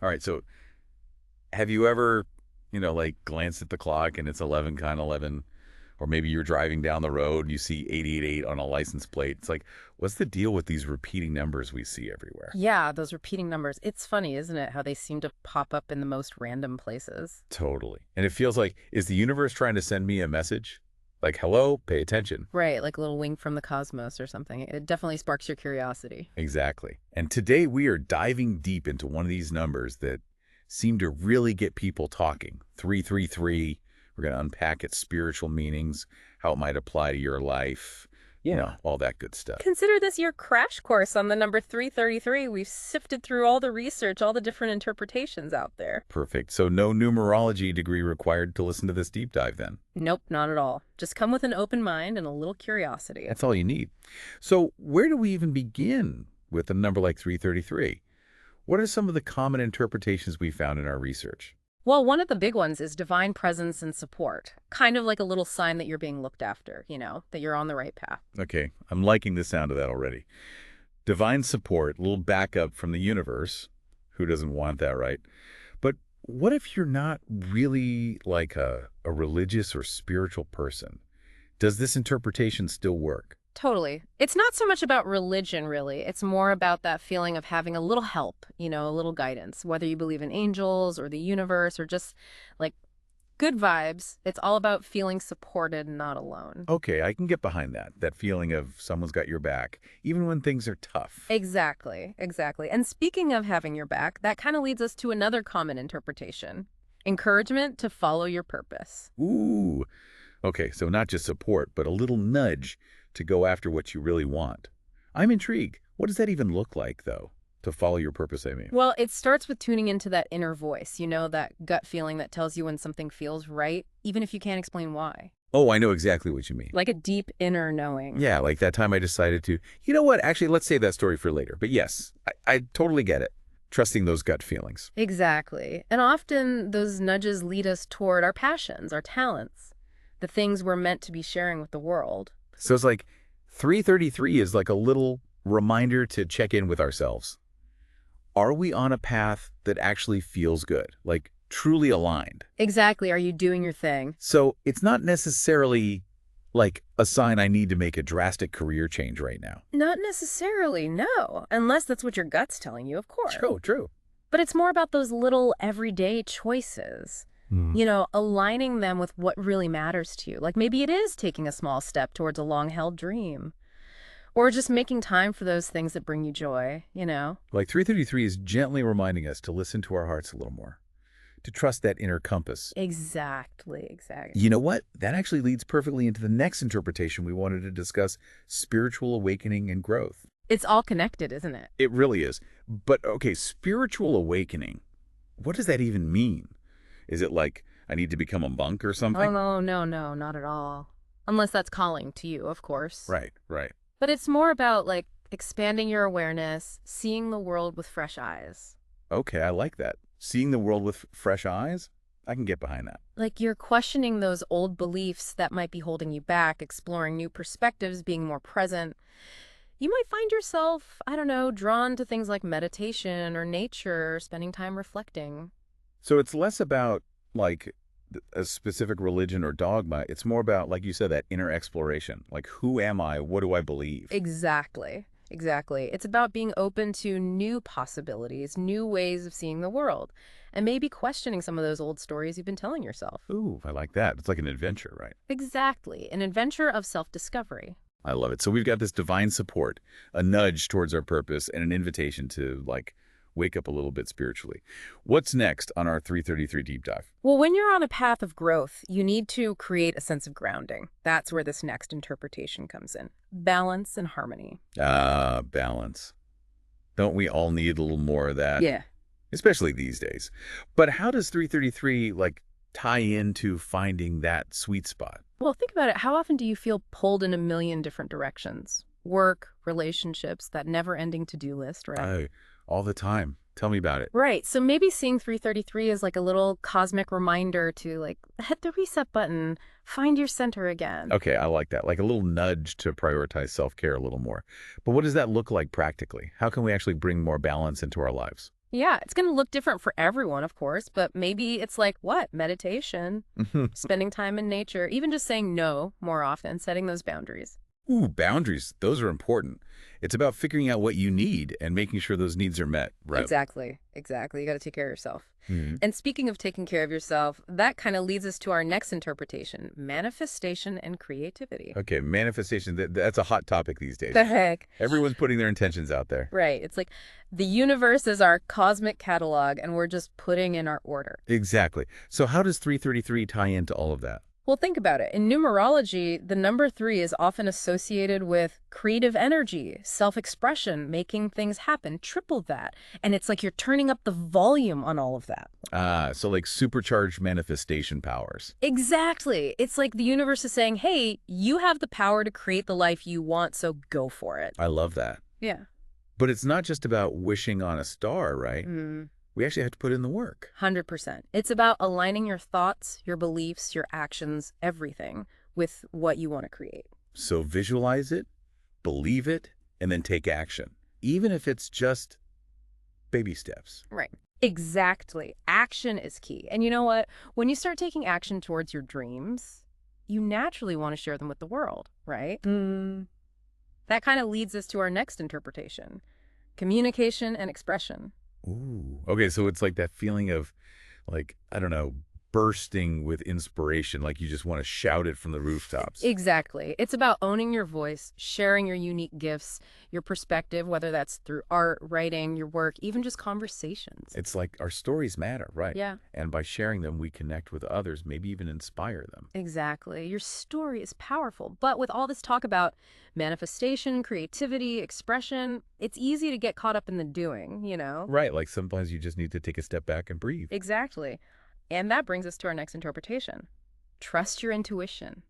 All right, so have you ever, like glanced at the clock and it's 11, kind of 11, or maybe you're driving down the road and you see 888 on a license plate. It's like, what's the deal with these repeating numbers we see everywhere? Yeah, those repeating numbers. It's funny, isn't it, how they seem to pop up in the most random places? Totally. And it feels like, is the universe trying to send me a message? Like, hello, pay attention. Right, like a little wink from the cosmos or something. It definitely sparks your curiosity. Exactly. And today we are diving deep into one of these numbers that seem to really get people talking. 333. We're going to unpack its spiritual meanings, how it might apply to your life, Yeah. all that good stuff. Consider this your crash course on the number 333. We've sifted through all the research, all the different interpretations out there. Perfect. So no numerology degree required to listen to this deep dive then. Nope, not at all. Just come with an open mind and a little curiosity. That's all you need. So where do we even begin with a number like 333? What are some of the common interpretations we found in our research? Well, one of the big ones is divine presence and support. Kind of like a little sign that you're being looked after, that you're on the right path. Okay, I'm liking the sound of that already. Divine support, a little backup from the universe. Who doesn't want that, right? But what if you're not really like a religious or spiritual person? Does this interpretation still work? Totally. It's not so much about religion, really. It's more about that feeling of having a little help, a little guidance, whether you believe in angels or the universe or just like good vibes. It's all about feeling supported and not alone. Okay, I can get behind that. That feeling of someone's got your back, even when things are tough. Exactly, exactly. And speaking of having your back, that kind of leads us to another common interpretation: encouragement to follow your purpose. Ooh. Okay, so not just support, but a little nudge to go after what you really want. I'm intrigued. What does that even look like, though? To follow your purpose, I mean. Well, it starts with tuning into that inner voice, that gut feeling that tells you when something feels right, even if you can't explain why. Oh, I know exactly what you mean. Like a deep inner knowing. Yeah, like that time I decided to, you know what, actually, let's save that story for later. But yes, I totally get it. Trusting those gut feelings. Exactly. And often those nudges lead us toward our passions, our talents, the things we're meant to be sharing with the world. So it's like 333 is like a little reminder to check in with ourselves. Are we on a path that actually feels good, like truly aligned? Exactly. Are you doing your thing? So it's not necessarily like a sign I need to make a drastic career change right now. Not necessarily, no. Unless that's what your gut's telling you, of course. True. But it's more about those little everyday choices. Hmm. Aligning them with what really matters to you. Like maybe it is taking a small step towards a long-held dream. Or just making time for those things that bring you joy. Like 333 is gently reminding us to listen to our hearts a little more, to trust that inner compass. Exactly. You know what? That actually leads perfectly into the next interpretation we wanted to discuss, spiritual awakening and growth. It's all connected, isn't it? It really is. But okay, spiritual awakening, what does that even mean? Is it like I need to become a monk or Oh, something? no, not at all. Unless that's calling to you, of course. Right. But it's more about like expanding your awareness, seeing the world with fresh eyes. Okay, I like that. Seeing the world with fresh eyes, I can get behind that. Like you're questioning those old beliefs that might be holding you back, exploring new perspectives, being more present. You might find yourself, I don't know, drawn to things like meditation or nature, or spending time reflecting. So it's less about like a specific religion or dogma. It's more about, like you said, that inner exploration. Like, who am I? What do I believe? Exactly. It's about being open to new possibilities, new ways of seeing the world, and maybe questioning some of those old stories you've been telling yourself. Ooh, I like that. It's like an adventure, right? Exactly. An adventure of self-discovery. I love it. So we've got this divine support, a nudge towards our purpose, and an invitation to like wake up a little bit spiritually. What's next on our 333 deep dive? Well, when you're on a path of growth, you need to create a sense of grounding. That's where this next interpretation comes in. Balance and harmony. Ah, balance. Don't we all need a little more of that? Yeah. Especially these days. But how does 333 like tie into finding that sweet spot? Well, think about it. How often do you feel pulled in a million different directions? Work, relationships, that never-ending to-do list, right? I, all the time. Tell me about it. Right. So maybe seeing 333 is like a little cosmic reminder to like hit the reset button, find your center again. Okay, I like that. Like a little nudge to prioritize self-care a little more. But what does that look like practically? How can we actually bring more balance into our lives? Yeah, it's going to look different for everyone, of course, but maybe it's like what? Meditation, spending time in nature, even just saying no more often, setting those boundaries. Ooh, boundaries. Those are important. It's about figuring out what you need and making sure those needs are met, right? Exactly. Exactly. You got to take care of yourself. Mhm. And speaking of taking care of yourself, that kind of leads us to our next interpretation, manifestation and creativity. Okay, manifestation, that's a hot topic these days. The heck? Everyone's putting their intentions out there. Right. It's like the universe is our cosmic catalog, and we're just putting in our order. Exactly. So how does 333 tie into all of that? Well, think about it. In numerology, the number 3 is often associated with creative energy, self-expression, making things happen, triple that. And it's like you're turning up the volume on all of that. So like supercharged manifestation powers. Exactly. It's like the universe is saying, hey, you have the power to create the life you want, so go for it. I love that. Yeah. But it's not just about wishing on a star, right? Mm, We actually have to put in the work. 100%. It's about aligning your thoughts, your beliefs, your actions, everything with what you want to create. So visualize it, believe it, and then take action. Even if it's just baby steps. Right. Exactly. Action is key. And you know what? When you start taking action towards your dreams, you naturally want to share them with the world, right? That kind of leads us to our next interpretation, communication and expression. Ooh. Okay, so it's like that feeling of, like, I don't know, bursting with inspiration, like you just want to shout it from the rooftops. Exactly. It's about owning your voice, sharing your unique gifts, your perspective, whether that's through art, writing, your work, even just conversations. It's like our stories matter, right? Yeah, And by sharing them, we connect with others, maybe even inspire them. exactly. Your story is powerful. But with all this talk about manifestation, creativity, expression, it's easy to get caught up in the doing, you know? Right, like sometimes you just need to take a step back and breathe. Exactly. And that brings us to our next interpretation. Trust your intuition.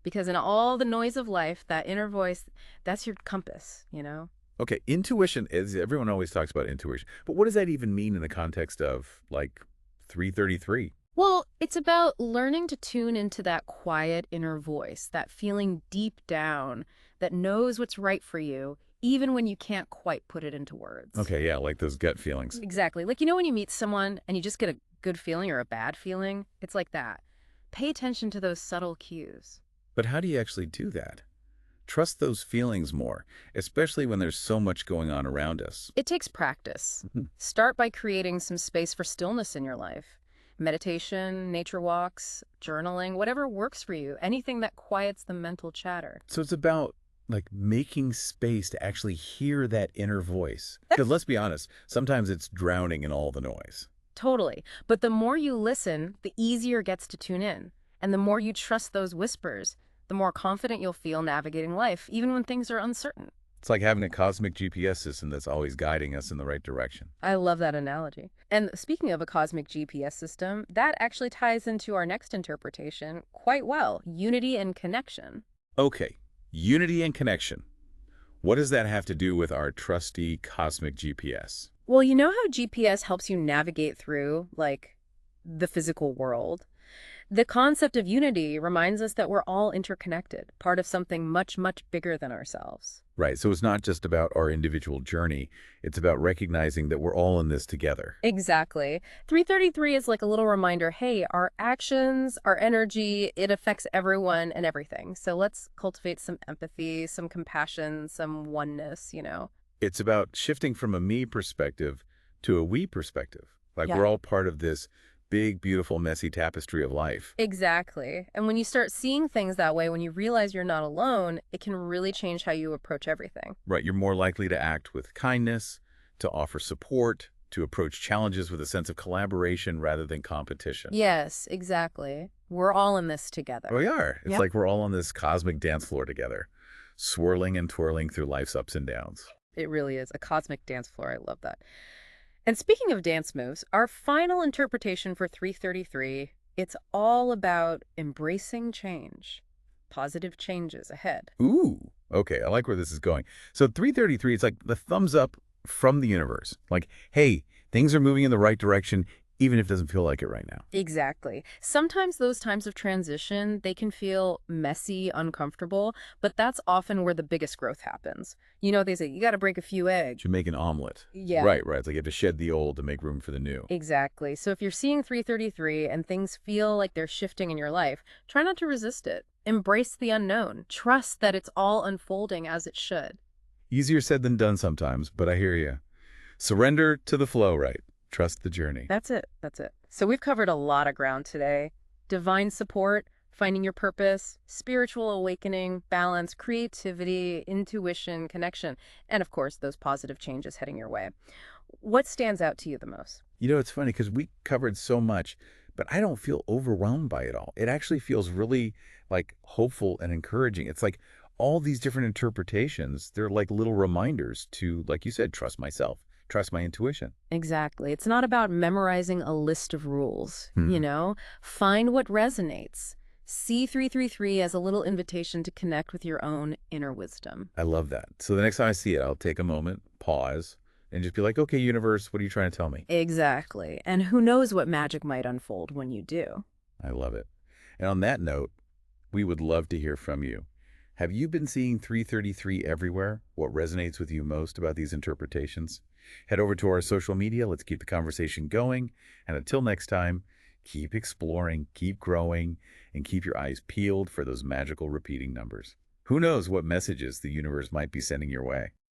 Because in all the noise of life, that inner voice, that's your compass, you know? Okay, intuition is, everyone always talks about intuition, but what does that even mean in the context of, like, 333? Well, it's about learning to tune into that quiet inner voice, that feeling deep down that knows what's right for you, even when you can't quite put it into words. Okay, yeah, like those gut feelings. Exactly. Like, you know, when you meet someone and you just get a good feeling or a bad feeling? It's like that. Pay attention to those subtle cues. But how do you actually do that? Trust those feelings more, especially when there's so much going on around us. It takes practice. Mhm. Start by creating some space for stillness in your life. Meditation, nature walks, journaling, whatever works for you. Anything that quiets the mental chatter. So it's about, like, making space to actually hear that inner voice. Because let's be honest, sometimes it's drowning in all the noise. Totally. But the more you listen, the easier it gets to tune in. And the more you trust those whispers, the more confident you'll feel navigating life, even when things are uncertain. It's like having a cosmic GPS system that's always guiding us in the right direction. I love that analogy. And speaking of a cosmic GPS system, that actually ties into our next interpretation quite well, unity and connection. Okay, unity and connection. What does that have to do with our trusty cosmic GPS? Well, you know how GPS helps you navigate through, like, the physical world? The concept of unity reminds us that we're all interconnected, part of something much, much bigger than ourselves. Right, so it's not just about our individual journey, it's about recognizing that we're all in this together. Exactly. 333 is like a little reminder, hey, our actions, our energy, it affects everyone and everything. So let's cultivate some empathy, some compassion, some oneness, you know? It's about shifting from a me perspective to a we perspective. Like Yeah. we're all part of this big, beautiful, messy tapestry of life. Exactly. And when you start seeing things that way, when you realize you're not alone, it can really change how you approach everything. Right, you're more likely to act with kindness, to offer support, to approach challenges with a sense of collaboration rather than competition. Yes, exactly. We're all in this together. We are. It's Yep. like we're all on this cosmic dance floor together, swirling and twirling through life's ups and downs. It really is a cosmic dance floor. I love that. And speaking of dance moves, our final interpretation for 333, it's all about embracing change. Positive changes ahead. Ooh, okay, I like where this is going. So 333, it's like the thumbs up from the universe. Like, hey, things are moving in the right direction, even if it doesn't feel like it right now. Exactly. Sometimes those times of transition, they can feel messy, uncomfortable, but that's often where the biggest growth happens. They say you got to break a few eggs. To make an omelet. Yeah, Right, right. It's like you have to shed the old to make room for the new. exactly. So if you're seeing 333 and things feel like they're shifting in your life, try not to resist it. Embrace the unknown. Trust that it's all unfolding as it should. Easier said than done sometimes, but I hear you. Surrender to the flow, right? Trust the journey. That's it. That's it. So we've covered a lot of ground today. Divine support, finding your purpose, spiritual awakening, balance, creativity, intuition, connection, and of course, those positive changes heading your way. What stands out to you the most? It's funny because we covered so much, but I don't feel overwhelmed by it all. It actually feels really like hopeful and encouraging. It's like all these different interpretations, they're like little reminders to, like you said, trust myself, trust my intuition. Exactly. It's not about memorizing a list of rules, Hmm. Find what resonates. See 333 as a little invitation to connect with your own inner wisdom. I love that. So the next time I see it, I'll take a moment, pause, and just be like, okay, universe, what are you trying to tell me? Exactly. And who knows what magic might unfold when you do. I love it. And on that note, we would love to hear from you. Have you been seeing 333 everywhere? What resonates with you most about these interpretations? Head over to our social media. Let's keep the conversation going. And until next time, keep exploring, keep growing, and keep your eyes peeled for those magical repeating numbers. Who knows what messages the universe might be sending your way?